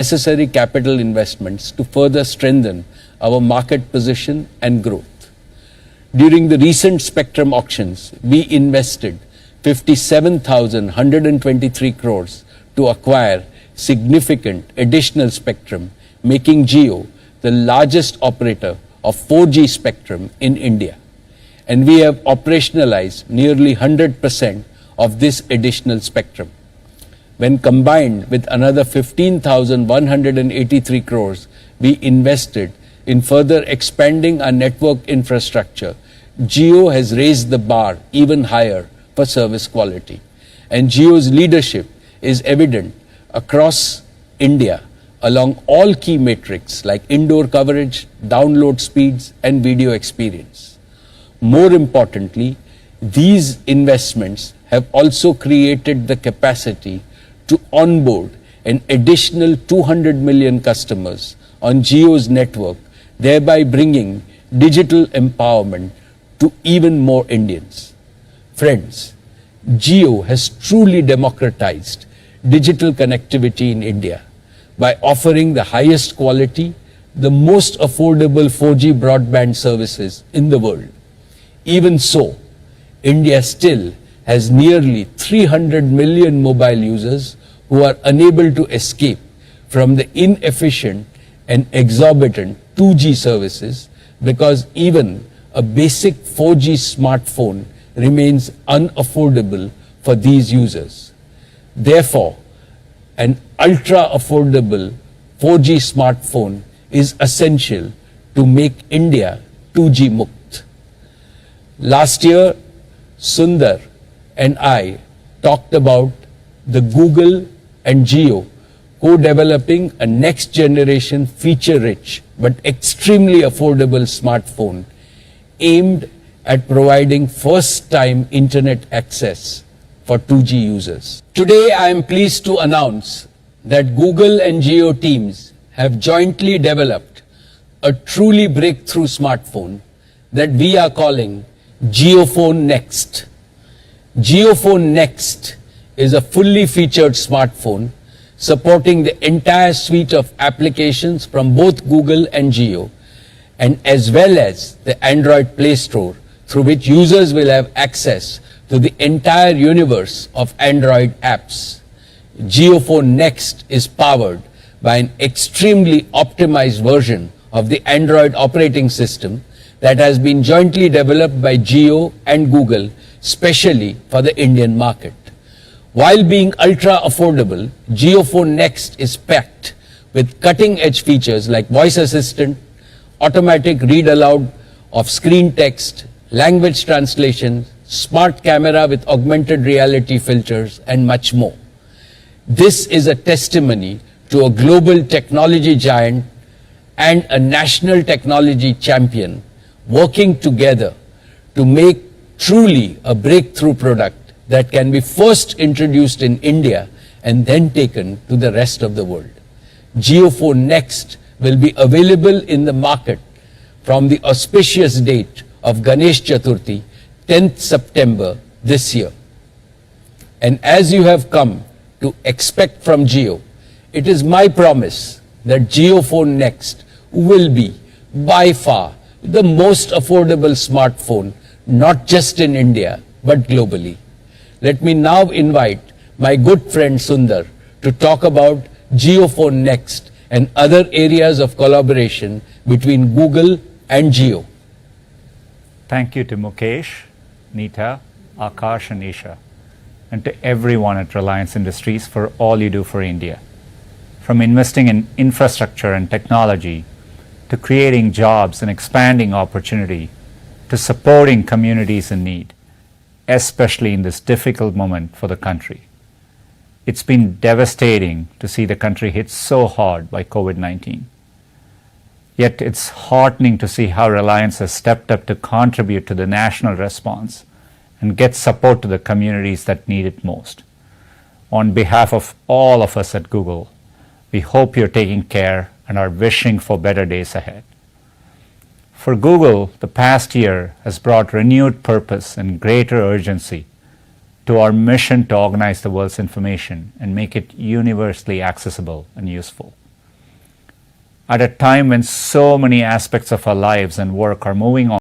necessary capital investments to further strengthen our market position and growth. During the recent spectrum auctions, we invested 57,123 crores to acquire significant additional spectrum, making Jio the largest operator of 4G spectrum in India. And we have operationalized nearly 100% of this additional spectrum. When combined with another 15,183 crores we invested in further expanding our network infrastructure, Jio has raised the bar even higher for service quality. And Jio's leadership is evident across India along all key metrics like indoor coverage, download speeds, and video experience. More importantly, these investments have also created the capacity to onboard an additional 200 million customers on Jio's network, thereby bringing digital empowerment to even more Indians. Friends, Jio has truly democratized digital connectivity in India by offering the highest quality, the most affordable 4G broadband services in the world. Even so, India still has nearly 300 million mobile users who are unable to escape from the inefficient and exorbitant 2G services because even a basic 4G smartphone remains unaffordable for these users. Therefore, an ultra-affordable 4G smartphone is essential to make India 2G Mukt. Last year, Sundar and I talked about the Google and Jio co-developing a next-generation feature-rich but extremely affordable smartphone aimed at providing first-time internet access for 2G users. Today, I am pleased to announce that Google and Jio teams have jointly developed a truly breakthrough smartphone that we are calling JioPhone Next. JioPhone Next is a fully featured smartphone supporting the entire suite of applications from both Google and Jio, and as well as the Android Play Store, through which users will have access to the entire universe of Android apps. JioPhone Next is powered by an extremely optimized version of the Android operating system that has been jointly developed by Jio and Google, specially for the Indian market. While being ultra affordable, JioPhone Next is packed with cutting-edge features like voice assistant, automatic read aloud of screen text, language translation, smart camera with augmented reality filters, and much more. This is a testimony to a global technology giant and a national technology champion working together to make truly a breakthrough product that can be first introduced in India and then taken to the rest of the world. JioPhone Next will be available in the market from the auspicious date of Ganesh Chaturthi, 10th September this year. And as you have come to expect from Jio, it is my promise that JioPhone Next will be by far the most affordable smartphone, not just in India, but globally. Let me now invite my good friend Sundar to talk about JioPhone Next and other areas of collaboration between Google and Jio. Thank you to Mukesh, Neeta, Akash and Isha, and to everyone at Reliance Industries for all you do for India. From investing in infrastructure and technology, to creating jobs and expanding opportunity, to supporting communities in need, especially in this difficult moment for the country. It's been devastating to see the country hit so hard by COVID-19. Yet it's heartening to see how Reliance has stepped up to contribute to the national response and get support to the communities that need it most. On behalf of all of us at Google, we hope you're taking care and are wishing for better days ahead. For Google, the past year has brought renewed purpose and greater urgency to our mission to organize the world's information and make it universally accessible and useful. at a time when so many aspects of our lives and work are moving on